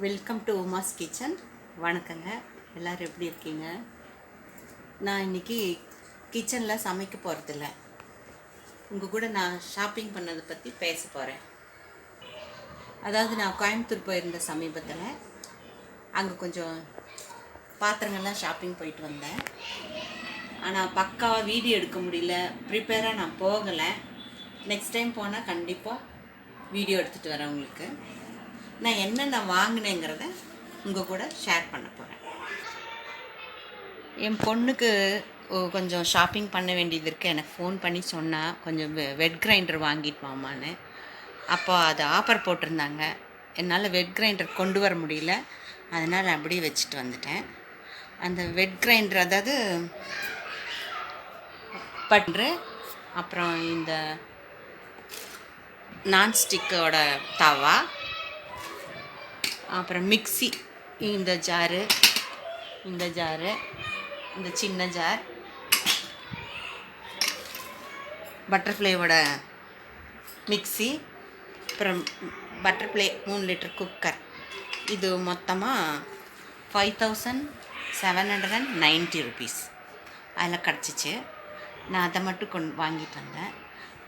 Welcome to Uma's kitchen. வணக்கங்க, எல்லோரும் எப்படி இருக்கீங்க? நான் இன்றைக்கி கிச்சனில் சமைக்க போகிறதில்ல, உங்கள் கூட நான் ஷாப்பிங் பண்ணதை பற்றி பேச போகிறேன். அதாவது நான் கோயம்புத்தூர் போயிருந்த சமீபத்தில் அங்கே கொஞ்சம் பாத்திரங்கள்லாம் ஷாப்பிங் போயிட்டு வந்தேன். ஆனால் பக்காவாக வீடியோ எடுக்க முடியல, ப்ரிப்பேராக நான் போகலை. நெக்ஸ்ட் டைம் போனால் கண்டிப்பாக வீடியோ எடுத்துகிட்டு வரேன். உங்களுக்கு நான் என்னென்ன வாங்கினேங்கிறத உங்கள் கூட ஷேர் பண்ண போகிறேன். என் பொண்ணுக்கு கொஞ்சம் ஷாப்பிங் பண்ண வேண்டியது இருக்குது. எனக்கு ஃபோன் பண்ணி சொன்னால் கொஞ்சம் வெட் கிரைண்டர் வாங்கிட்டு வாமான்னு. அப்போ அது ஆஃபர் போட்டிருந்தாங்க. என்னால் வெட் கிரைண்டர் கொண்டு வர முடியல, அதனால் அப்படியே வச்சுட்டு வந்துட்டேன். அந்த வெட் கிரைண்டர் அதாவது பட்ரு, அப்புறம் இந்த நான்ஸ்டிக்கோட தவா, அப்புறம் மிக்ஸி, இந்த ஜாரு, இந்த சின்ன ஜார், பட்டர்ஃப்ளையோட மிக்ஸி, அப்புறம் பட்டர்ஃப்ளை 3 லிட்டர் குக்கர். இது மொத்தமாக 5790 rupees அதில் கிடச்சிச்சு. நான் அதை மட்டும் வாங்கிட்டு வந்தேன்.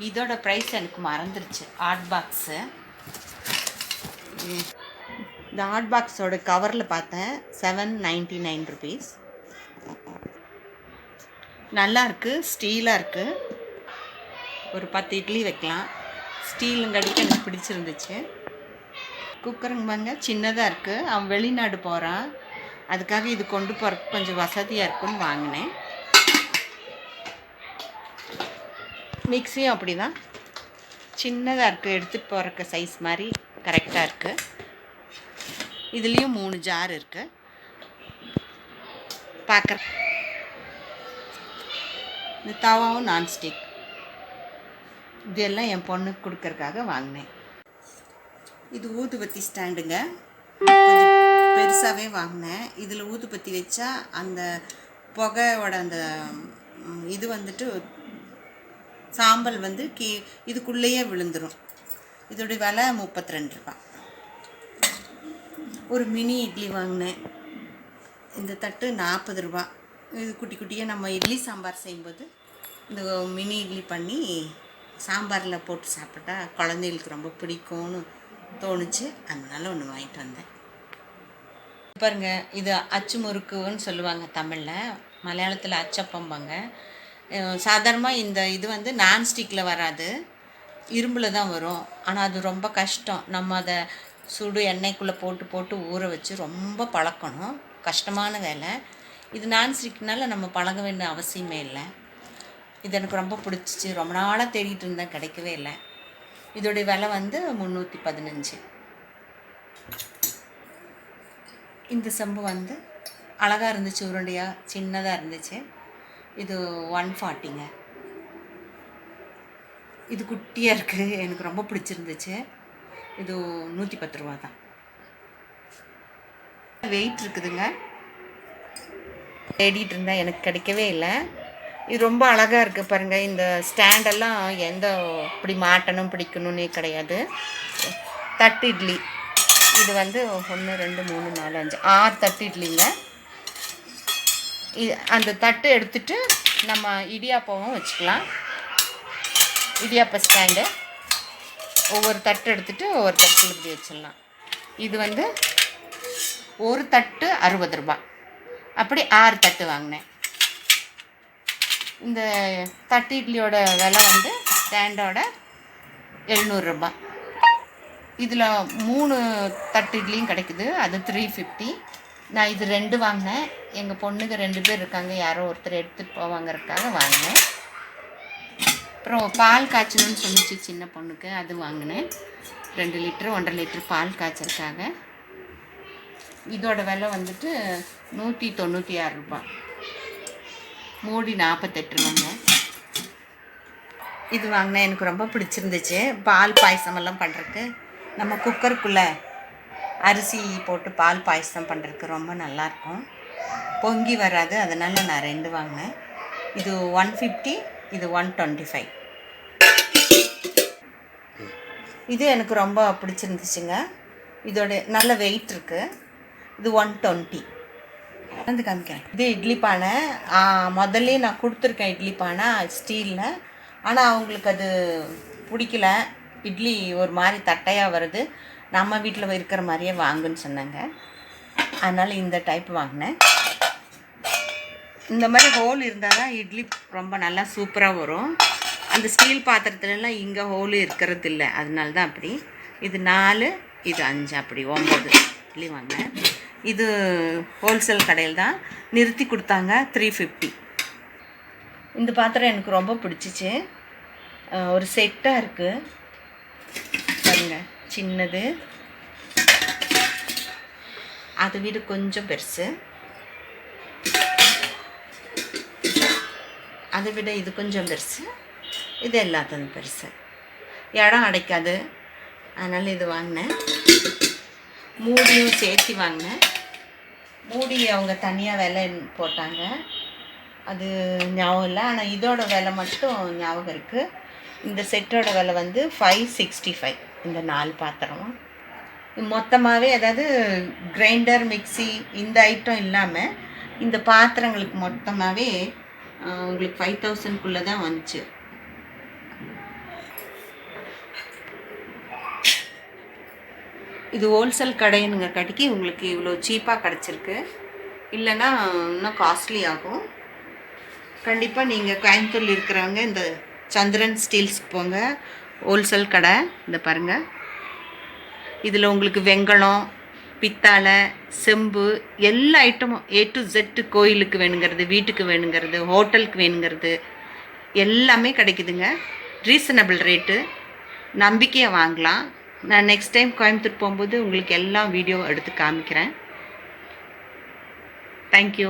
இதோட ப்ரைஸ் எனக்கு மறந்துருச்சு. ஹாட் பாக்ஸு, இந்த ஹாட் பாக்ஸோட கவரில் பார்த்தேன் 799 rupees. நல்லாயிருக்கு, ஸ்டீலாக இருக்குது. ஒரு 10 இட்லி வைக்கலாம். ஸ்டீலுங்கடிக்கு எனக்கு பிடிச்சிருந்துச்சு. குக்கருங்க பாருங்க, சின்னதாக இருக்குது. அவன் வெளிநாடு போகிறான், அதுக்காக இது கொண்டு போகிறதுக்கு கொஞ்சம் வசதியாக இருக்குன்னு வாங்கினேன். மிக்ஸியும் அப்படி தான், சின்னதாக இருக்குது, எடுத்துகிட்டு போகிறக்கு சைஸ் மாதிரி கரெக்டாக இருக்குது. இதுலேயும் 3 ஜார் இருக்குது. பார்க்குற இந்த தவாவும் நான்ஸ்டிக், இதெல்லாம் என் பொண்ணுக்கு கொடுக்கறதுக்காக வாங்கினேன். இது ஊதுபத்தி ஸ்டாண்டுங்க, கொஞ்சம் பெருசாகவே வாங்கினேன். இதில் ஊதுபத்தி வச்சா அந்த புகையோட அந்த இது வந்துட்டு சாம்பல் வந்து இதுக்குள்ளேயே விழுந்துடும். இதோடைய விலை 32 ரூபா. ஒரு மினி இட்லி வாங்கினேன். இந்த தட்டு 40 ரூபா. இது குட்டி குட்டியாக நம்ம இட்லி சாம்பார் செய்யும்போது இந்த மினி இட்லி பண்ணி சாம்பாரில் போட்டு சாப்பிட்டா குழந்தைகளுக்கு ரொம்ப பிடிக்கும்னு தோணுச்சு, அதனால ஒன்று வாங்கிட்டு வந்தேன். பாருங்கள், இது அச்சு முறுக்குன்னு சொல்லுவாங்க தமிழில், மலையாளத்தில் அச்சப்பம்பாங்க. சாதாரணமாக இந்த இது வந்து நான்ஸ்டிக்கில் வராது, இரும்பில் தான் வரும். ஆனால் அது ரொம்ப கஷ்டம். நம்ம அதை சுடு எண்ணெய்க்குள்ளே போட்டு ஊற வச்சு ரொம்ப பழக்கணும், கஷ்டமான வேலை. இது நான்ஸ்டிக்னால நம்ம பழக வேண்டிய அவசியமே இல்லை. இது எனக்கு ரொம்ப பிடிச்சிச்சு, ரொம்ப நாளாக தேடிட்டு இருந்தேன், கிடைக்கவே இல்லை. இதோடைய விலை வந்து 315. இந்த செம்பு வந்து அழகாக இருந்துச்சு, உருண்டையாக சின்னதாக இருந்துச்சு. இது 140ங்க. இது குட்டியாக இருக்குது, எனக்கு ரொம்ப பிடிச்சிருந்துச்சு. இது 110 ரூபா தான். வெயிட் இருக்குதுங்க, தேடிட்டு இருந்தேன், எனக்கு கிடைக்கவே இல்லை. இது ரொம்ப அழகாக இருக்குது பாருங்கள். இந்த ஸ்டாண்டெல்லாம் எந்த இப்படி மாட்டணும் பிடிக்கணுன்னே கிடையாது. தட்டு இட்லி, இது வந்து 1 2 3 4 5 6 தட்டு இட்லிங்க. அந்த தட்டு எடுத்துகிட்டு நம்ம இடியாப்பமும் வச்சுக்கலாம். இடியாப்ப ஸ்டாண்டு, ஒவ்வொரு தட்டு எடுத்துகிட்டு ஒவ்வொரு தட்டில் இப்படி வச்சிடலாம். இது வந்து ஒரு தட்டு 60 ரூபா, அப்படி 6 தட்டு வாங்கினேன். இந்த தட்டு இட்லியோட விலை வந்து ஸ்டாண்டோட 700 ரூபா. இதில் 3 தட்டு இட்லியும் கிடைக்குது, அது 350. நான் இது 2 வாங்கினேன். எங்கள் பொண்ணுக்கு 2 பேர் இருக்காங்க, யாரோ ஒருத்தர் எடுத்துகிட்டு போவாங்கிறதுக்காக வாங்கினேன். அப்புறம் பால் காய்ச்சணும்னு சொன்னிச்சு சின்ன பொண்ணுக்கு, அது வாங்கினேன். 2 லிட்டர் 1.5 லிட்டர் பால் காய்ச்சறதுக்காக. இதோட விலை வந்துட்டு 196 ரூபா. மூடி 48 ரூபாங்க. இது வாங்கினேன், எனக்கு ரொம்ப பிடிச்சிருந்துச்சு. பால் பாயசமெல்லாம் பண்ணுறதுக்கு நம்ம குக்கருக்குள்ளே அரிசி போட்டு பால் பாயசம் பண்ணுறதுக்கு ரொம்ப நல்லாயிருக்கும், பொங்கி வராது. அதனால் நான் 2 வாங்கினேன். இது 150, இது 125. இது எனக்கு ரொம்ப பிடிச்சிருந்துச்சுங்க. இதோட நல்ல வெயிட் இருக்குது. இது 120. வந்து காமிக்கிறேன். இது இட்லி பானை. முதல்ல நான் கொடுத்துருக்கேன் இட்லி பானை ஸ்டீலில். ஆனால் அவங்களுக்கு அது பிடிக்கல. இட்லி ஒரு மாதிரி தட்டையாக வருது, நம்ம வீட்டில் இருக்கிற மாதிரியே வாங்குன்னு சொன்னாங்க. அதனால் இந்த டைப் வாங்கினேன். இந்த மாதிரி ஹோல் இருந்தால் தான் இட்லி ரொம்ப நல்லா சூப்பராக வரும். அந்த ஸ்டீல் பாத்திரத்துலலாம் இங்கே ஹோல் இருக்கிறது இல்லை, அதனால தான் அப்படி. இது 4, இது 5, அப்படி 9 இட்லி வாங்கினேன். இது ஹோல்சேல் கடையில் தான் நிறுத்தி கொடுத்தாங்க, 350. இந்த பாத்திரம் எனக்கு ரொம்ப பிடிச்சிச்சு. ஒரு செட்டாக இருக்குது பாருங்க. சின்னது, அதை விட கொஞ்சம் பெருசு, அதை விட இது கொஞ்சம் பெருசு, இது எல்லாத்தையும் பெருசு. இடம் அடைக்காது, அதனால் இது வாங்கினேன். மூடியும் சேர்த்து வாங்கினேன். மூடி அவங்க தனியாக விலை போட்டாங்க, அது ஞாபகம் இல்லை. ஆனால் இதோட விலை மட்டும் ஞாபகம் இருக்குது. இந்த செட்டோட விலை வந்து 565. இந்த 4 பாத்திரம் மொத்தமாகவே, அதாவது கிரைண்டர், மிக்சி இந்த ஐட்டம் இல்லாமல் இந்த பாத்திரங்களுக்கு மொத்தமாகவே உங்களுக்கு 5000க்குள்ளே தான் வந்துச்சு. இது ஹோல்சேல் கடைனுங்க கடைக்கு உங்களுக்கு இவ்வளோ சீப்பாக கிடச்சிருக்கு. இல்லைன்னா இன்னும் காஸ்ட்லி ஆகும். கண்டிப்பாக நீங்கள் கோயம்புத்தூரில் இருக்கிறவங்க இந்த சந்திரன் ஸ்டீல்ஸ்க்கு போங்க, ஹோல்சேல் கடை. இந்த பாருங்கள், இதில் உங்களுக்கு வெங்கலம், பித்தாளை, செம்பு எல்லா ஐட்டமும் A to Z, கோயிலுக்கு வேணுங்கிறது, வீட்டுக்கு வேணுங்கிறது, ஹோட்டலுக்கு வேணுங்கிறது எல்லாமே கிடைக்குதுங்க. ரீசனபிள் ரேட்டு, நம்பிக்கையாக வாங்கலாம். நான் நெக்ஸ்ட் டைம் கோயம்புத்தூர் போகும்போது உங்களுக்கு எல்லாம் வீடியோ எடுத்து காமிக்கிறேன். தேங்க்யூ.